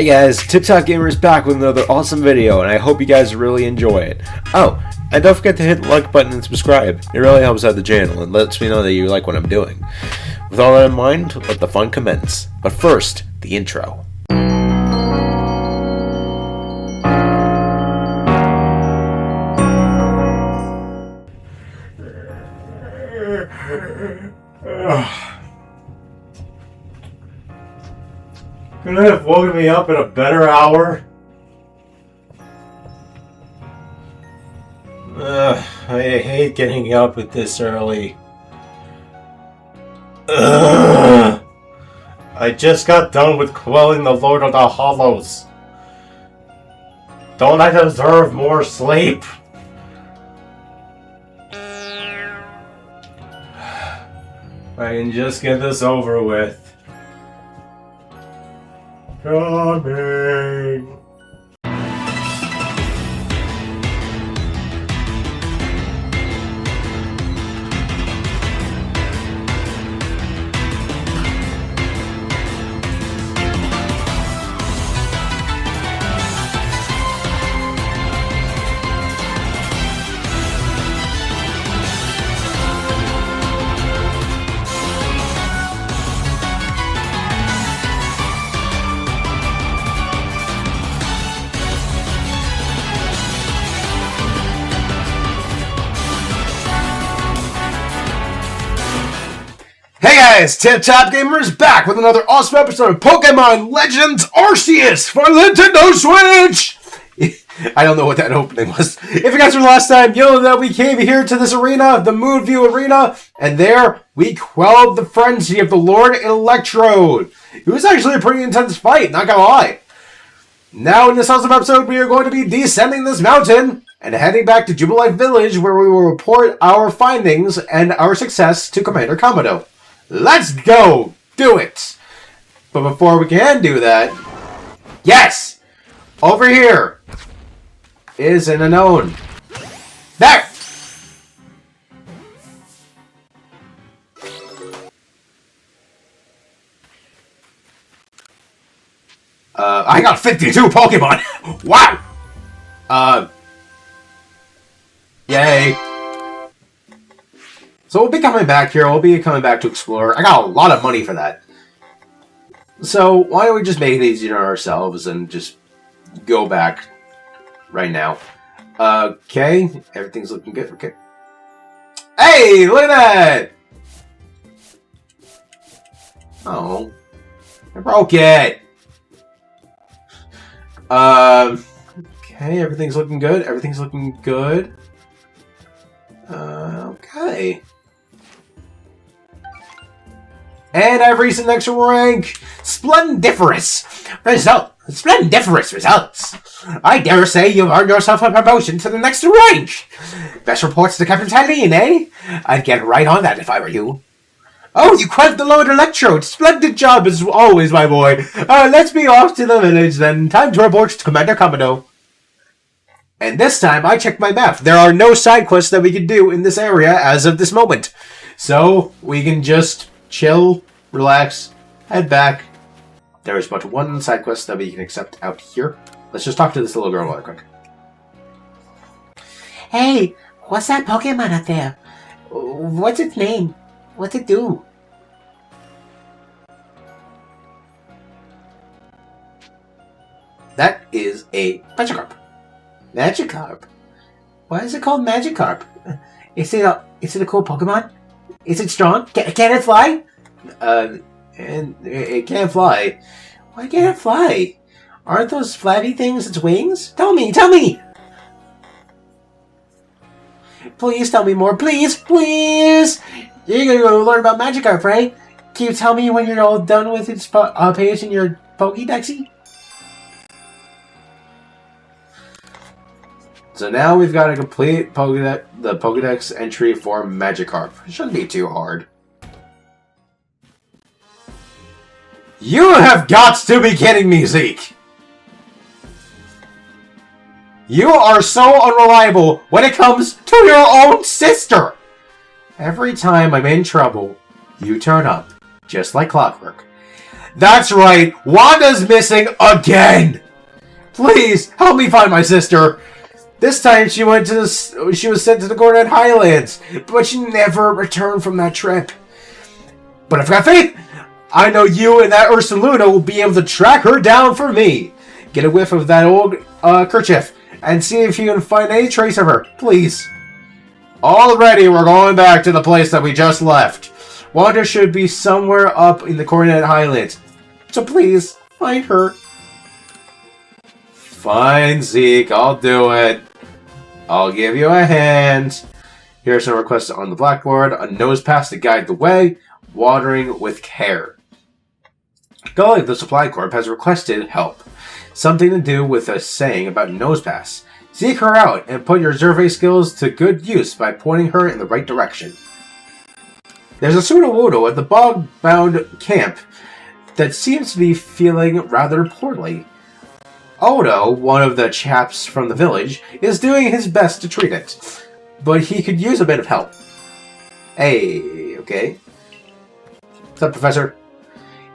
Hey guys, TipTop Gamer is back with another awesome video, and I hope you guys really enjoy it. Oh, and don't forget to hit the like button and subscribe. It really helps out the channel and lets me know that you like what I'm doing. With all that in mind, let the fun commence. But first, the intro. Could I have woken me up at a better hour? I hate getting up at this early. I just got done with quelling the Lord of the Hollows. Don't I deserve more sleep? I can just get this over with. Coming. Hey guys, TipTop Gamer is back with another awesome episode of Pokemon Legends Arceus for Nintendo Switch! I don't know what that opening was. If you guys were last time, you know that we came here to this arena, the Moonview Arena, and there we quelled the frenzy of the Lord Electrode. It was actually a pretty intense fight, not gonna lie. Now in this awesome episode, we are going to be descending this mountain and heading back to Jubilife Village, where we will report our findings and our success to Commander Kamado. Let's go! Do it! But before we can do that... Yes! Over here is an unknown. There! I got 52 Pokemon! Wow! Yay! So we'll be coming back here. We'll be coming back to explore. I got a lot of money for that. So why don't we just make it easier on ourselves and just go back right now. Okay. Everything's looking good. Okay. Hey, look at that! Oh. I broke it. Okay, everything's looking good. Everything's looking good. Okay. And I've reached the next rank. Splendiferous results. I dare say you've earned yourself a promotion to the next rank. Best reports to Captain Tylene, eh? I'd get right on that if I were you. Oh, you quelled the Lord Electrode. Splendid job as always, my boy. Let's be off to the village then. Time to report to Commander Kamado. And this time, I checked my map. There are no side quests that we can do in this area as of this moment. So, we can just chill, relax, head back. There is but one side quest that we can accept out here. Let's just talk to this little girl real quick. Hey, what's that Pokemon up there? What's its name? What's it do? That is a Magikarp. Magikarp? Why is it called Magikarp? Is it a cool Pokemon? Is it strong? Can it fly? And it can't fly. Why can't it fly? Aren't those flabby things its wings? Tell me! Please tell me more, please! You're gonna learn about Magikarp, right? Can you tell me when you're all done with its page in your Pokédexy? So now we've got to complete the Pokédex entry for Magikarp. It shouldn't be too hard. You have got to be kidding me, Zeke! You are so unreliable when it comes to your own sister! Every time I'm in trouble, you turn up, just like clockwork. That's right, Wanda's missing again! Please, help me find my sister! This time she was sent to the Coordinate Highlands, but she never returned from that trip. But I've got faith! I know you and that Ursaluna will be able to track her down for me. Get a whiff of that old kerchief and see if you can find any trace of her, please. Already, we're going back to the place that we just left. Wanda should be somewhere up in the Coordinate Highlands. So please, find her. Fine, Zeke, I'll do it. I'll give you a hand. Here's some requests on the blackboard. A nose pass to guide the way. Watering with care. Gully, the Supply Corp, has requested help. Something to do with a saying about nose pass. Seek her out and put your survey skills to good use by pointing her in the right direction. There's a Sudowoodo at the bog-bound camp that seems to be feeling rather poorly. Odo, one of the chaps from the village, is doing his best to treat it, but he could use a bit of help. Hey, okay. What's up, Professor?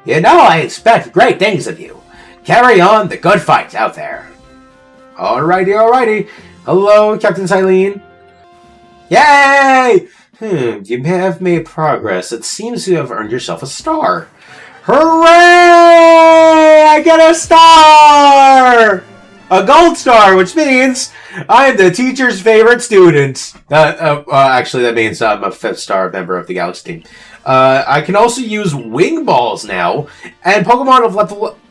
You know I expect great things of you. Carry on the good fight out there. Alrighty. Hello, Captain Silene. Yay! You have made progress. It seems you have earned yourself a star. Hooray! I get a star! A gold star, which means I'm the teacher's favorite student. Actually, that means I'm a 5th star member of the Galaxy team. I can also use wing balls now, and Pokemon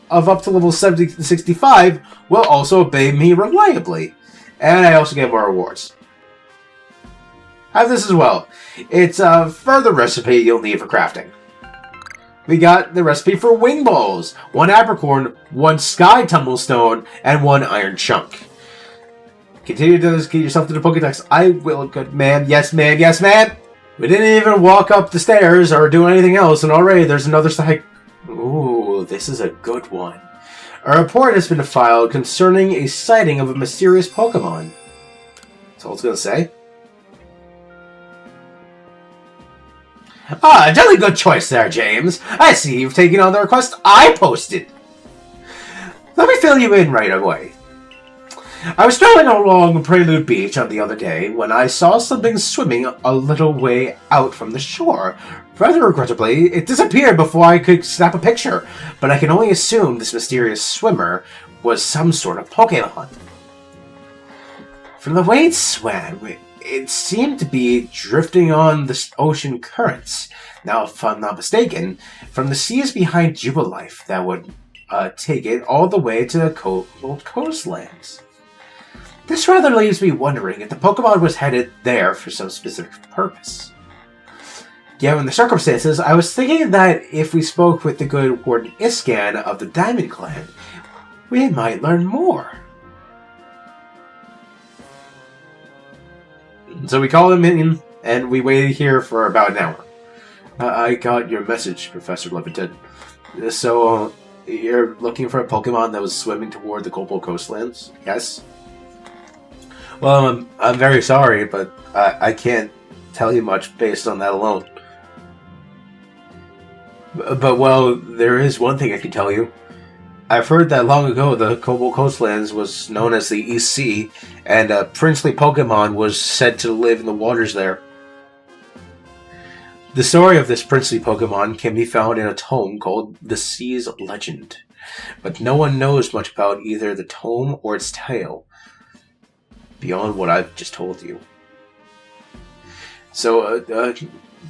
of up to level 65 will also obey me reliably. And I also get more rewards. Have this as well. It's a further recipe you'll need for crafting. We got the recipe for wing balls. 1 apricorn, 1 sky tumblestone, and 1 iron chunk. Continue to get yourself to the Pokédex. I will, good ma'am. Yes, ma'am. Yes, ma'am. We didn't even walk up the stairs or do anything else, and already there's another side. Ooh, this is a good one. A report has been filed concerning a sighting of a mysterious Pokemon. That's all it's gonna say. Ah, jolly good choice there, James. I see you've taken on the request I posted. Let me fill you in right away. I was strolling along Prelude Beach on the other day when I saw something swimming a little way out from the shore. Rather regrettably, it disappeared before I could snap a picture, but I can only assume this mysterious swimmer was some sort of Pokemon. From the way it swam, it seemed to be drifting on the ocean currents. Now, if I'm not mistaken, from the seas behind Jubilife that would take it all the way to the coastlands. This rather leaves me wondering if the Pokemon was headed there for some specific purpose. Given the circumstances, I was thinking that if we spoke with the good Warden Iscan of the Diamond Clan, we might learn more. So we called him in, and we waited here for about an hour. I got your message, Professor Leviton. So, you're looking for a Pokemon that was swimming toward the Copal Coastlands? Yes? Well, I'm very sorry, but I can't tell you much based on that alone. But, well, there is one thing I can tell you. I've heard that long ago the Copal Coastlands was known as the East Sea, and a princely Pokemon was said to live in the waters there. The story of this princely Pokemon can be found in a tome called The Sea's Legend, but no one knows much about either the tome or its tale, beyond what I've just told you. So,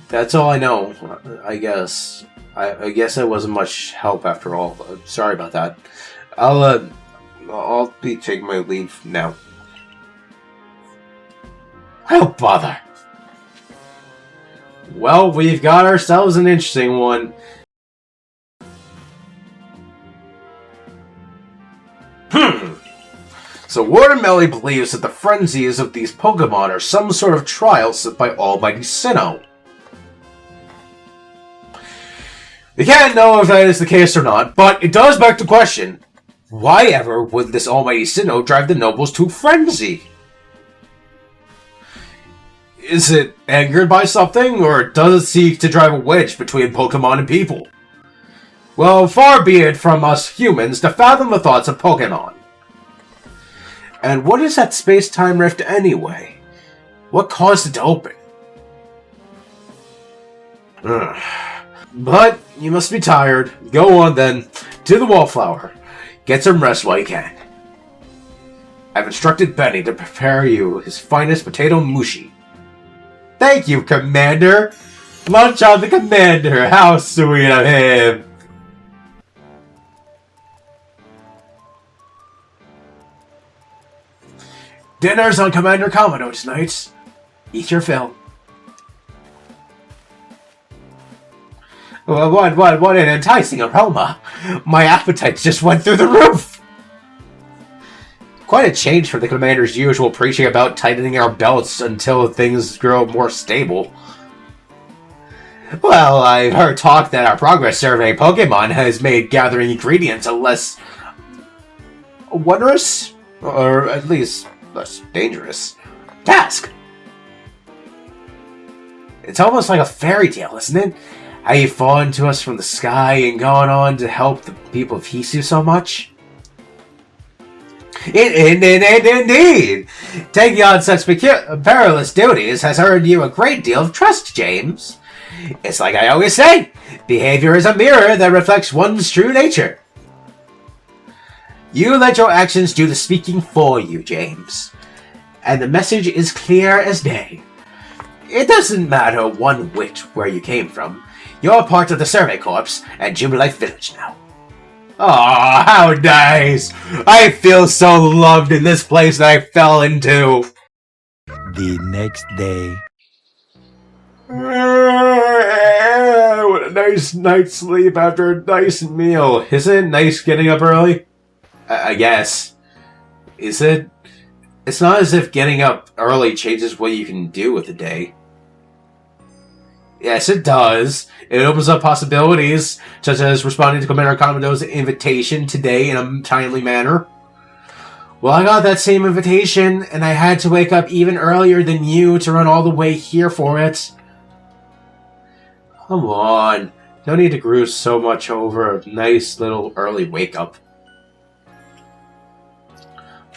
that's all I know, I guess. I guess it wasn't much help after all. Sorry about that. I'll be taking my leave now. Oh, bother. Well, we've got ourselves an interesting one. So Warden Melly believes that the frenzies of these Pokemon are some sort of trial set by Almighty Sinnoh. We can't know if that is the case or not, but it does beg the question, why ever would this Almighty Sinnoh drive the nobles to frenzy? Is it angered by something, or does it seek to drive a wedge between Pokemon and people? Well, far be it from us humans to fathom the thoughts of Pokemon. And what is that space-time rift anyway? What caused it to open? But you must be tired. Go on then, to the Wallflower. Get some rest while you can. I've instructed Benny to prepare you his finest potato mushi. Thank you, Commander! Lunch on the Commander! How sweet of him! Dinner's on Commander Commodore tonight. Eat your fill. What an enticing aroma! My appetite just went through the roof! Quite a change from the Commander's usual preaching about tightening our belts until things grow more stable. Well, I've heard talk that our progress survey Pokemon has made gathering ingredients a less wondrous, or at least less dangerous, task. It's almost like a fairy tale, isn't it? How you've fallen to us from the sky and gone on to help the people of Hisu so much. Indeed! Taking on such perilous duties has earned you a great deal of trust, James. It's like I always say, behavior is a mirror that reflects one's true nature. You let your actions do the speaking for you, James. And the message is clear as day. It doesn't matter one whit where you came from. You're part of the Survey Corps at Jubilife Village now. Aw, how nice! I feel so loved in this place that I fell into. The next day. What a nice night's sleep after a nice meal. Isn't it nice getting up early? I guess. Is it? It's not as if getting up early changes what you can do with the day. Yes, it does. It opens up possibilities, such as responding to Commander Commando's invitation today in a timely manner. Well, I got that same invitation, and I had to wake up even earlier than you to run all the way here for it. Come on. No need to groove so much over a nice little early wake-up.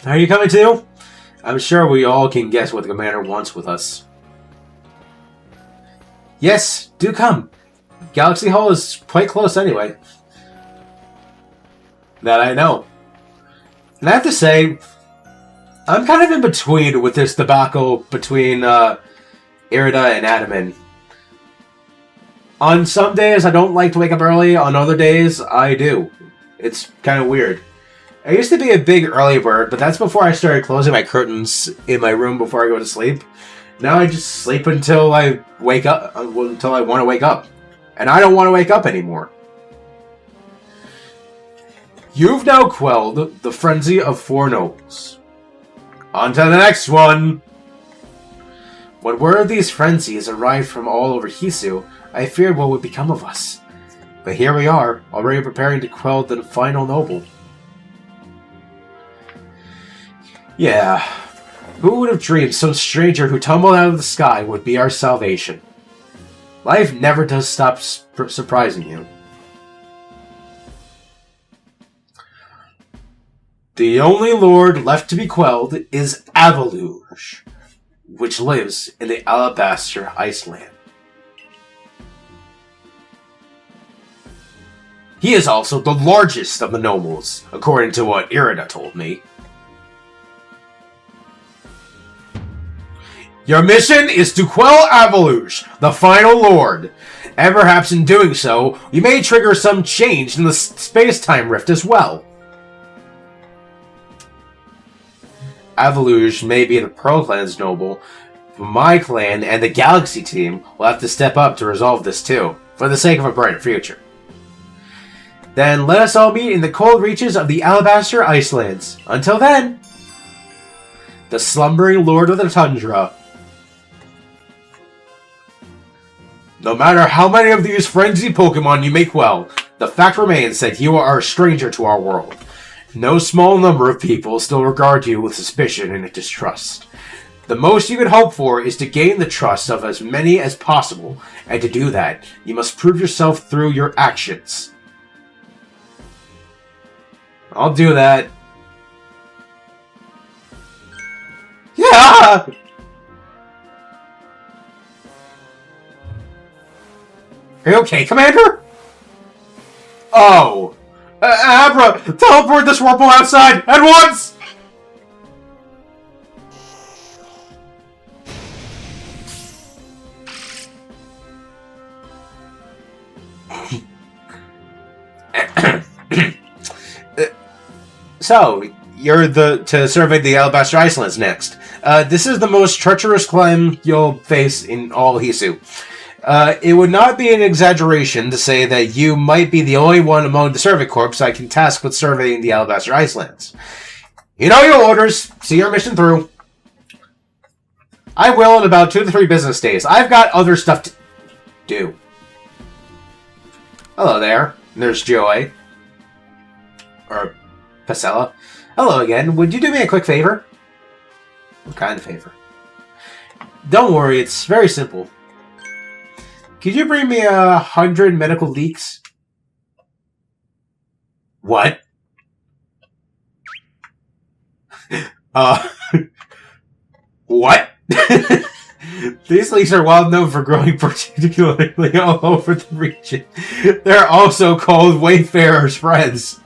Are you coming too? I'm sure we all can guess what the Commander wants with us. Yes, do come. Galaxy Hall is quite close anyway. That I know. And I have to say, I'm kind of in between with this debacle between Irida and Adaman. On some days, I don't like to wake up early. On other days, I do. It's kind of weird. I used to be a big early bird, but that's before I started closing my curtains in my room before I go to sleep. Now I just sleep until I wake up, until I want to wake up. And I don't want to wake up anymore. You've now quelled the frenzy of 4 nobles. On to the next one! When word of these frenzies arrived from all over Hisu, I feared what would become of us. But here we are, already preparing to quell the final noble. Yeah, who would have dreamed some stranger who tumbled out of the sky would be our salvation? Life never does stop surprising you. The only lord left to be quelled is Avaluge, which lives in the Alabaster Iceland. He is also the largest of the nobles, according to what Irida told me. Your mission is to quell Avaluge, the final lord, and perhaps in doing so, you may trigger some change in the space-time rift as well. Avaluge may be the Pearl Clan's noble, but my clan and the Galaxy team will have to step up to resolve this too, for the sake of a brighter future. Then let us all meet in the cold reaches of the Alabaster Icelands. Until then, the slumbering lord of the tundra. No matter how many of these frenzied Pokemon you may quell, the fact remains that you are a stranger to our world. No small number of people still regard you with suspicion and distrust. The most you could hope for is to gain the trust of as many as possible, and to do that, you must prove yourself through your actions. I'll do that. Yeah! Are you okay, Commander? Oh. Abra, teleport this Whirlpool outside at once! So, you're to survey the Alabaster Icelands next. This is the most treacherous climb you'll face in all Hisu. It would not be an exaggeration to say that you might be the only one among the Survey Corps I can task with surveying the Alabaster Icelands. You know your orders. See your mission through. I will in about 2 to 3 business days. I've got other stuff to do. Hello there. There's Joy. Or Pasella. Hello again. Would you do me a quick favor? What kind of favor? Don't worry, it's very simple. Could you bring me 100 medical leaks? What? What? These leeks are well known for growing particularly all over the region. They're also called Wayfarer's friends.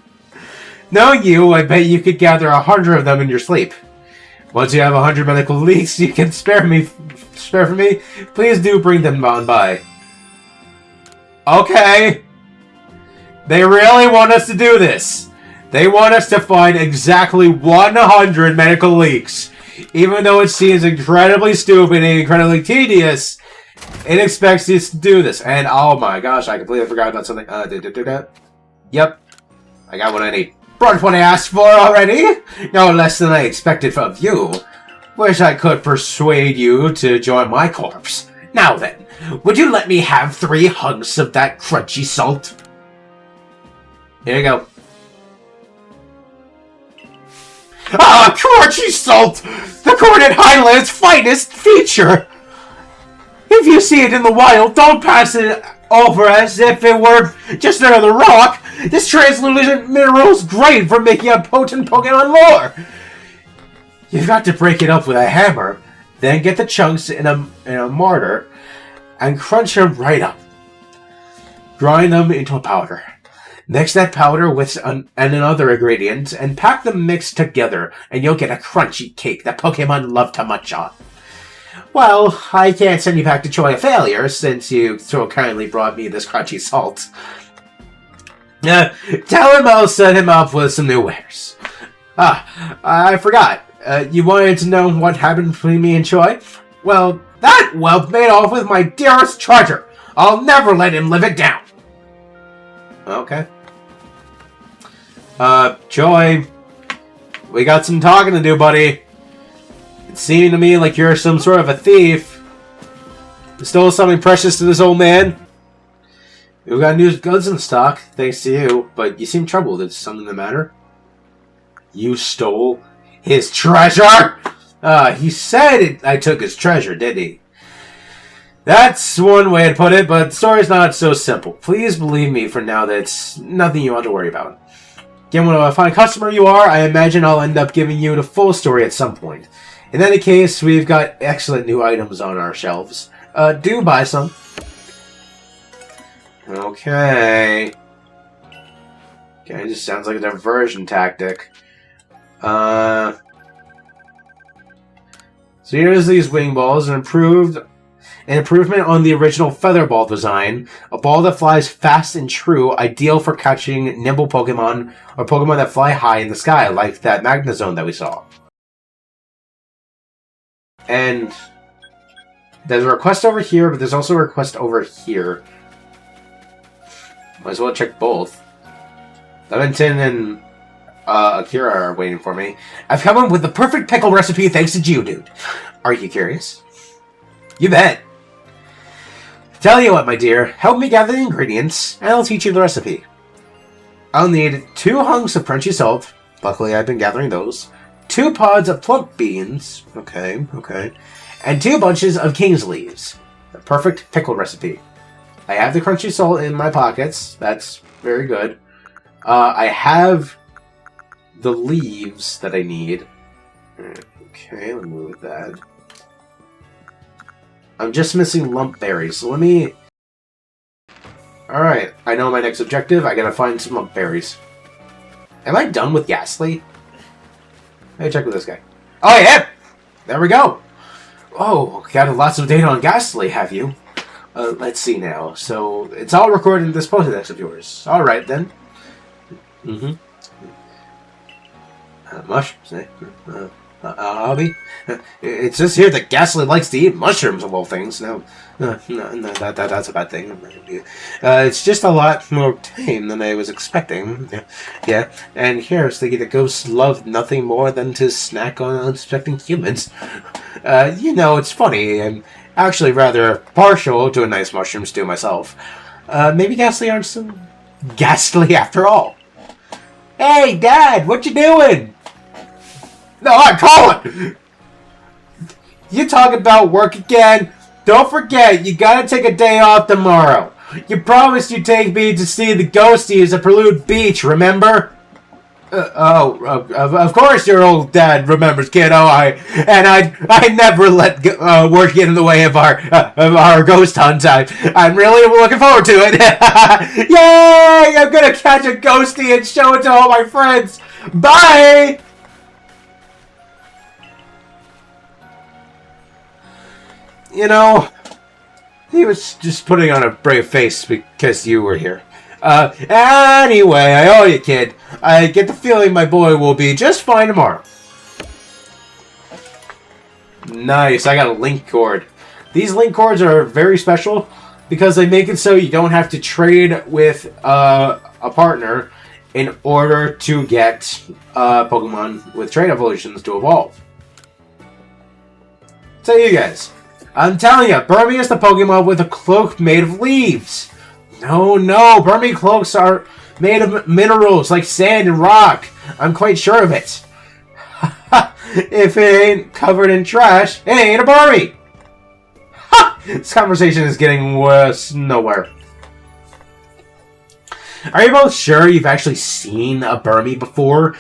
Knowing you, I bet you could gather 100 of them in your sleep. Once you have 100 medical leaks you can spare for me, please do bring them on by. Okay. They really want us to do this. They want us to find exactly 100 medical leaks. Even though it seems incredibly stupid and incredibly tedious, it expects us to do this. And oh my gosh, I completely forgot about something. Yep. I got what I need. Brought what I asked for already. No less than I expected of you. Wish I could persuade you to join my corpse. Now then, would you let me have 3 hunks of that crunchy salt? Here you go. Ah, crunchy salt! The Coordinate Highlands' finest feature! If you see it in the wild, don't pass it over as if it were just another rock. This translucent mineral is great for making a potent Pokemon lore. You've got to break it up with a hammer, then get the chunks in a mortar and crunch them right up. Grind them into a powder. Mix that powder with another ingredient and pack the mix together and you'll get a crunchy cake that Pokemon love to munch on. Well, I can't send you back to Troy a failure since you so kindly brought me this crunchy salt. Tell him I'll set him up with some new wares. I forgot. You wanted to know what happened between me and Choi? Well, that whelp made off with my dearest treasure. I'll never let him live it down. Okay. Choi, we got some talking to do, buddy. It seemed to me like you're some sort of a thief. You stole something precious to this old man. We've got new goods in stock, thanks to you, but you seem troubled. Is something the matter? You stole his treasure? He said I took his treasure, didn't he? That's one way to put it, but the story's not so simple. Please believe me for now that it's nothing you want to worry about. Given what a fine customer you are, I imagine I'll end up giving you the full story at some point. In any case, we've got excellent new items on our shelves. Do buy some. Okay. Okay, just sounds like a diversion tactic. So here's these wing balls, an improvement on the original feather ball design. A ball that flies fast and true, ideal for catching nimble Pokemon or Pokemon that fly high in the sky, like that Magnezone that we saw. And there's a request over here, but there's also a request over here. Might as well check both. Leventon and Akira are waiting for me. I've come up with the perfect pickle recipe thanks to Geodude. Are you curious? You bet. Tell you what, my dear. Help me gather the ingredients, and I'll teach you the recipe. I'll need 2 hunks of crunchy salt. Luckily, I've been gathering those. 2 pods of plump beans. Okay. And 2 bunches of king's leaves. The perfect pickle recipe. I have the crunchy salt in my pockets. That's very good. I have the leaves that I need. Okay, let me move that. I'm just missing lump berries, so let me... Alright, I know my next objective. I gotta find some lump berries. Am I done with Ghastly? Let me check with this guy. Oh, yeah! There we go! Oh, got lots of data on Ghastly, have you? Let's see now. So, it's all recorded in this Pokédex of yours. Alright, then. Mushrooms, eh? Hobby? It says here that Ghastly likes to eat mushrooms of all things. No, that's a bad thing. It's just a lot more tame than I was expecting. Yeah, and here I was thinking that ghosts love nothing more than to snack on unsuspecting humans. It's funny. I'm actually rather partial to a nice mushroom stew myself. Maybe Ghastly aren't so ghastly after all. Hey, Dad, what you doing? No, I'm calling! You talk about work again? Don't forget, you gotta take a day off tomorrow. You promised you'd take me to see the ghosties at Prelude Beach, remember? Of course your old dad remembers, kiddo. I never let work get in the way of our ghost hunt. I'm really looking forward to it. Yay! I'm gonna catch a ghostie and show it to all my friends. Bye! He was just putting on a brave face because you were here. Anyway, I owe you, kid. I get the feeling my boy will be just fine tomorrow. Nice, I got a link cord. These link cords are very special because they make it so you don't have to trade with a partner in order to get Pokemon with trait evolutions to evolve. So you guys, I'm telling you, Burmy is the Pokemon with a cloak made of leaves. No, Burmy cloaks are made of minerals like sand and rock. I'm quite sure of it. If it ain't covered in trash, it ain't a Burmy. This conversation is getting worse nowhere. Are you both sure you've actually seen a Burmy before?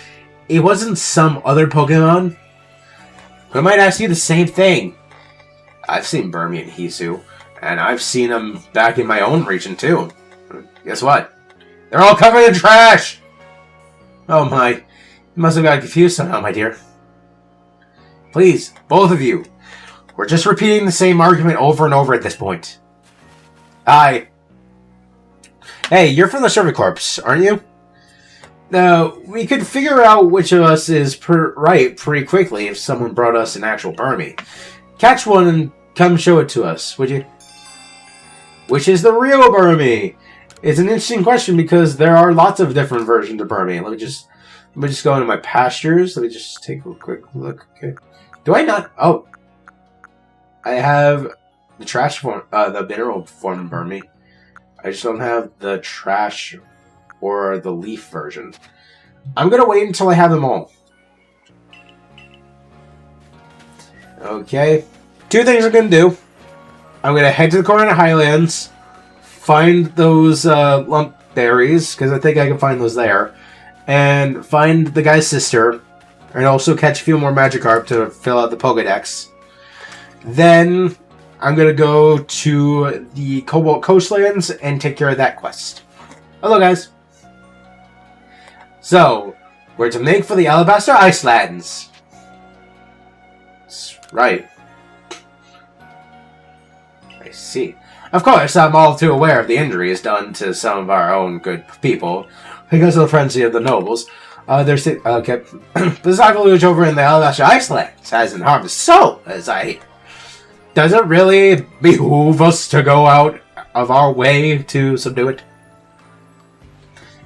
It wasn't some other Pokemon? I might ask you the same thing. I've seen Burmy and Hisu, and I've seen them back in my own region too. Guess what? They're all covered in trash! Oh my, you must have got confused somehow, my dear. Please, both of you. We're just repeating the same argument over and over at this point. Hey, you're from the Survey Corps, aren't you? We could figure out which of us is right pretty quickly if someone brought us an actual Burmy. Catch one and come show it to us, would you? Which is the real Burmy? It's an interesting question because there are lots of different versions of Burmy. Let me just go into my pastures. Let me just take a quick look. Okay. Do I not? Oh. I have the trash form, the mineral form of Burmy. I just don't have the trash or the leaf version. I'm gonna wait until I have them all. Okay. Two things I'm going to do. I'm going to head to the Corona Highlands, find those lump berries, because I think I can find those there, and find the guy's sister, and also catch a few more Magikarp to fill out the Pokedex. Then I'm going to go to the Cobalt Coastlands and take care of that quest. Hello, guys. So, we're to make for the Alabaster Icelands. That's right. I see. Of course, I'm all too aware of the injuries done to some of our own good people because of the frenzy of the nobles. This village over in the Alabaster Icelands hasn't harmed a soul, as I hear. Does it really behoove us to go out of our way to subdue it?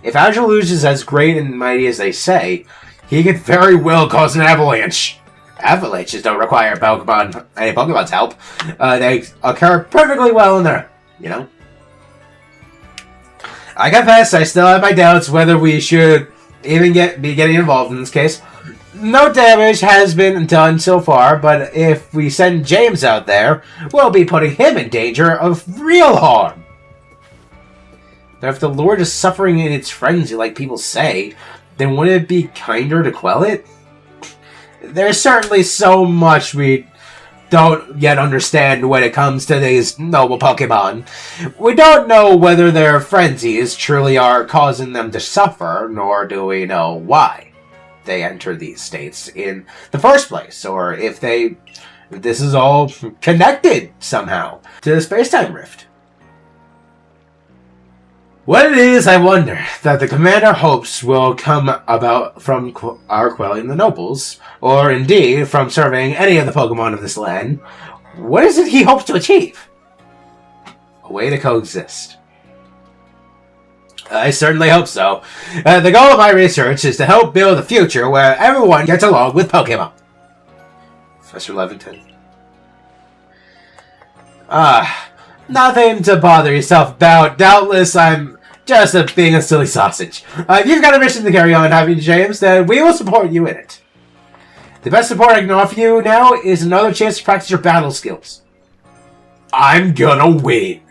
If Angeluge is as great and mighty as they say, he could very well cause an avalanche. Avalanches don't require any Pokemon's help. They occur perfectly well in there, you know? I confess, I still have my doubts whether we should even be getting involved in this case. No damage has been done so far, but if we send James out there, we'll be putting him in danger of real harm. But if the Lord is suffering in its frenzy, like people say, then wouldn't it be kinder to quell it? There's certainly so much we don't yet understand when it comes to these noble Pokemon. We don't know whether their frenzies truly are causing them to suffer, nor do we know why they enter these states in the first place, or if this is all connected somehow to the space-time rift. What it is, I wonder, that the commander hopes will come about from our quelling the nobles, or indeed from surveying any of the Pokemon of this land. What is it he hopes to achieve? A way to coexist. I certainly hope so. The goal of my research is to help build a future where everyone gets along with Pokemon. Professor Levington. Nothing to bother yourself about. Doubtless I'm just being a silly sausage. If you've got a mission to carry on, haven't you, James? Then we will support you in it. The best support I can offer you now is another chance to practice your battle skills. I'm gonna win.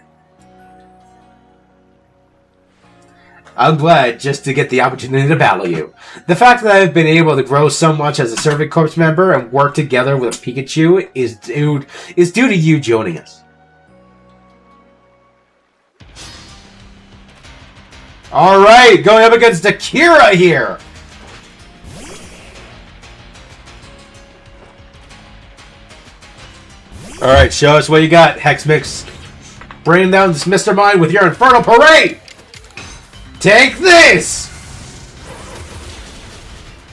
I'm glad just to get the opportunity to battle you. The fact that I've been able to grow so much as a Servant Corps member and work together with Pikachu is due to you joining us. Alright, going up against Akira here. Alright, show us what you got, Hexmix. Bring down this Mr. Mime with your Infernal Parade! Take this!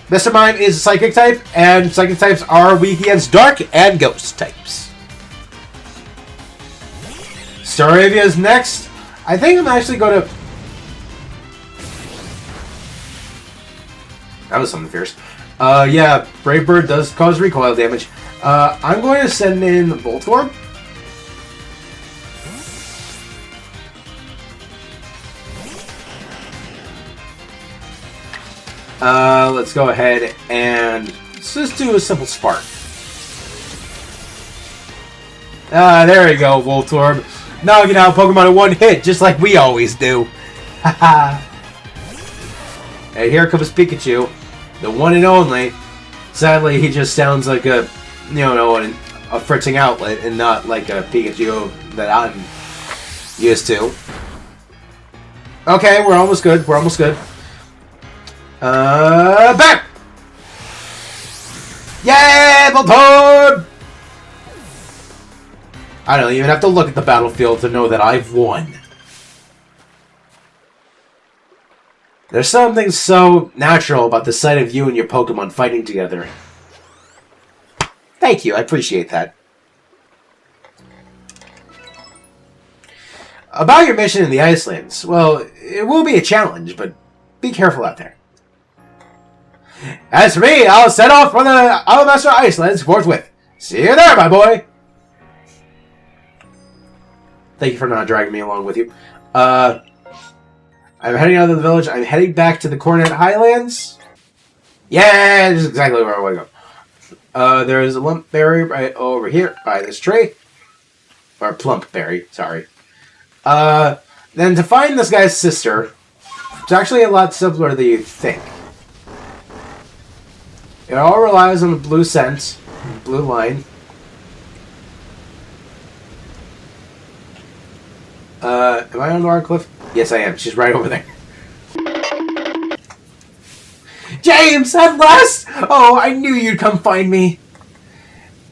Mr. Mime is Psychic type, and Psychic types are weak against Dark and Ghost types. Staravia is next. I think I'm actually going to... That was something fierce. Yeah, Brave Bird does cause recoil damage. I'm going to send in Voltorb. Let's go ahead and let's just do a simple Spark. There you go, Voltorb. Knocking out Pokemon in one hit, just like we always do. Haha. And here comes Pikachu, the one and only. Sadly, he just sounds like a fritzing outlet and not like a Pikachu that I'm used to. Okay, we're almost good. We're almost good. Bam! Yeah, Voltorb! I don't even have to look at the battlefield to know that I've won. There's something so natural about the sight of you and your Pokemon fighting together. Thank you, I appreciate that. About your mission in the Icelands, well, it will be a challenge, but be careful out there. As for me, I'll set off for the Alamaster Icelands forthwith. See you there, my boy! Thank you for not dragging me along with you. I'm heading out of the village. I'm heading back to the Coronet Highlands. Yeah, this is exactly where I want to go. There's a lump berry right over here by this tree. Or plump berry, sorry. Then to find this guy's sister, it's actually a lot simpler than you think. It all relies on the blue scent, blue line. Am I on the wrong cliff? Yes, I am. She's right over there. James, at last! Oh, I knew you'd come find me.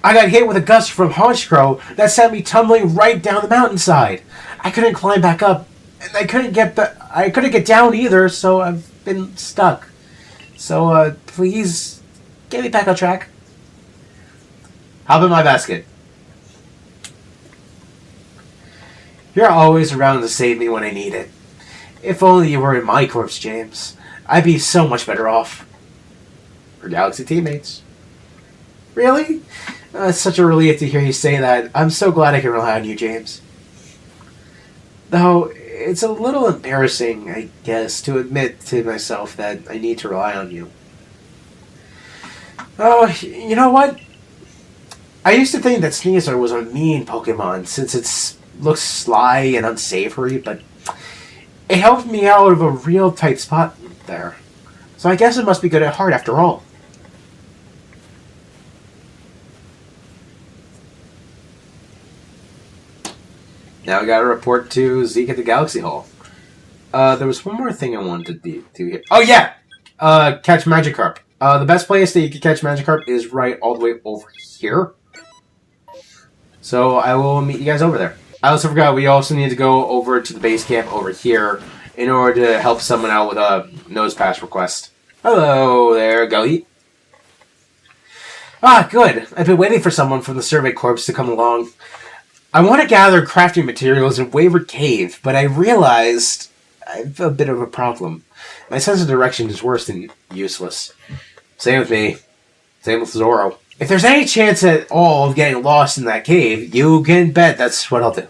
I got hit with a gust from Honchcrow that sent me tumbling right down the mountainside. I couldn't climb back up, and I couldn't get down either, so I've been stuck. So, please, get me back on track. Hop in my basket. You're always around to save me when I need it. If only you were in my corpse, James. I'd be so much better off. We're Galaxy teammates. Really? It's such a relief to hear you say that. I'm so glad I can rely on you, James. Though, it's a little embarrassing, I guess, to admit to myself that I need to rely on you. Oh, you know what? I used to think that Sneasel was a mean Pokemon, since it looks sly and unsavory, but it helped me out of a real tight spot there. So I guess it must be good at heart after all. Now I gotta report to Zeke at the Galaxy Hall. There was one more thing I wanted to do here. Oh yeah! Catch Magikarp. The best place that you can catch Magikarp is right all the way over here. So I will meet you guys over there. I also forgot we also need to go over to the base camp over here in order to help someone out with a nose pass request. Hello there, Goat. Ah, good. I've been waiting for someone from the Survey Corps to come along. I want to gather crafting materials in Wayward Cave, but I realized I have a bit of a problem. My sense of direction is worse than useless. Same with me. Same with Zoro. If there's any chance at all of getting lost in that cave, you can bet that's what I'll do.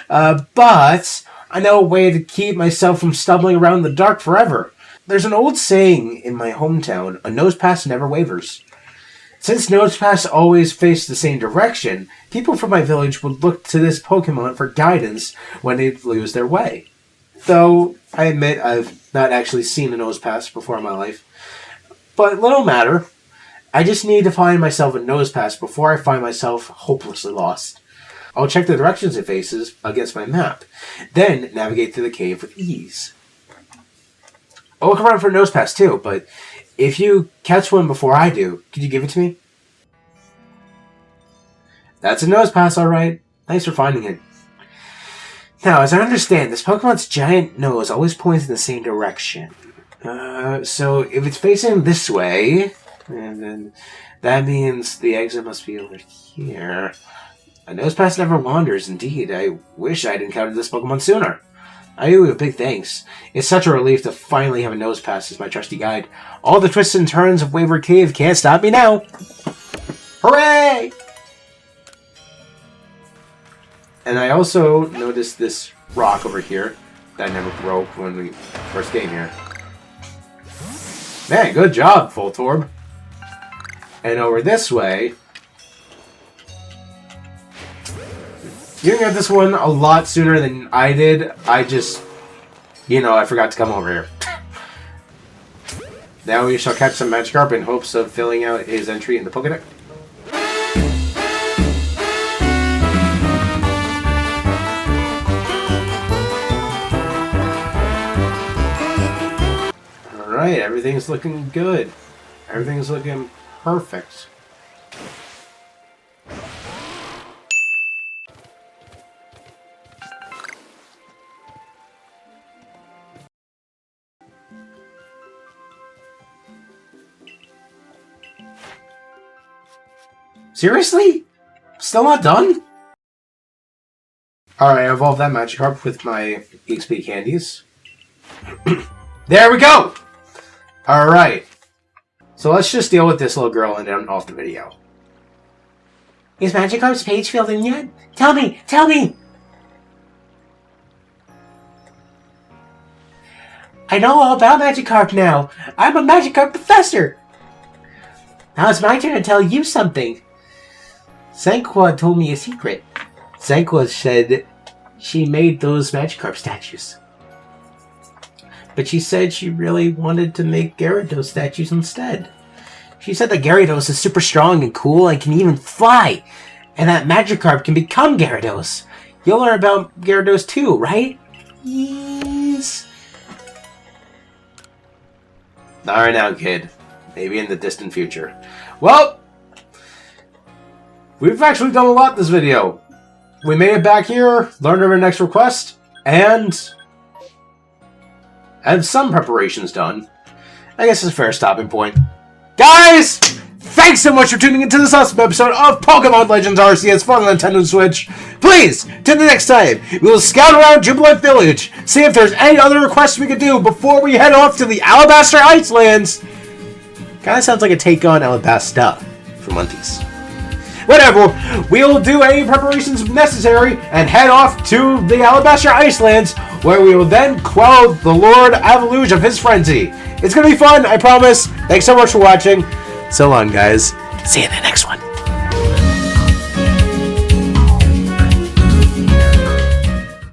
But I know a way to keep myself from stumbling around in the dark forever. There's an old saying in my hometown, a nose pass never wavers. Since nose pass always face the same direction, people from my village would look to this Pokemon for guidance when they lose their way. Though, I admit I've not actually seen a nose pass before in my life. But little matter. I just need to find myself a nose pass before I find myself hopelessly lost. I'll check the directions it faces against my map, then navigate through the cave with ease. I'll look around for a nose pass too, but if you catch one before I do, could you give it to me? That's a nose pass, alright. Thanks for finding it. Now, as I understand, this Pokemon's giant nose always points in the same direction. So if it's facing this way, and then that means the exit must be over here. A nose pass never wanders, indeed. I wish I'd encountered this Pokemon sooner. I owe you a big thanks. It's such a relief to finally have a nose pass as my trusty guide. All the twists and turns of Wayward Cave can't stop me now. Hooray! And I also noticed this rock over here that I never broke when we first came here. Man, good job, Voltorb. And over this way, you can get this one a lot sooner than I did. I just, I forgot to come over here. Now we shall catch some Magikarp in hopes of filling out his entry in the Pokédex. Alright, everything's looking good. Everything's looking perfect. Seriously? Still not done? Alright, I evolved that Magikarp with my XP candies. There we go! Alright. So let's just deal with this little girl and then off the video. Is Magikarp's page filled in yet? Tell me! Tell me! I know all about Magikarp now. I'm a Magikarp professor. Now it's my turn to tell you something. Sanqua told me a secret. Sanqua said she made those Magikarp statues. But she said she really wanted to make Gyarados statues instead. She said that Gyarados is super strong and cool and can even fly. And that Magikarp can become Gyarados. You'll learn about Gyarados too, right? Yes. Not right now, kid. Maybe in the distant future. Well, we've actually done a lot this video. We made it back here, learned our next request, and have some preparations done. I guess it's a fair stopping point. Guys! Thanks so much for tuning into this awesome episode of Pokemon Legends Arceus for the Nintendo Switch. Please, till the next time, we will scout around Jubilife Village, see if there's any other requests we could do before we head off to the Alabaster Icelands. Kinda sounds like a take on Alabasta from One Piece. Whatever, we'll do any preparations necessary and head off to the Alabaster Icelands, where we will then quell the Lord Avaluge of his frenzy. It's gonna be fun, I promise. Thanks so much for watching. So long, guys. See you in the next one.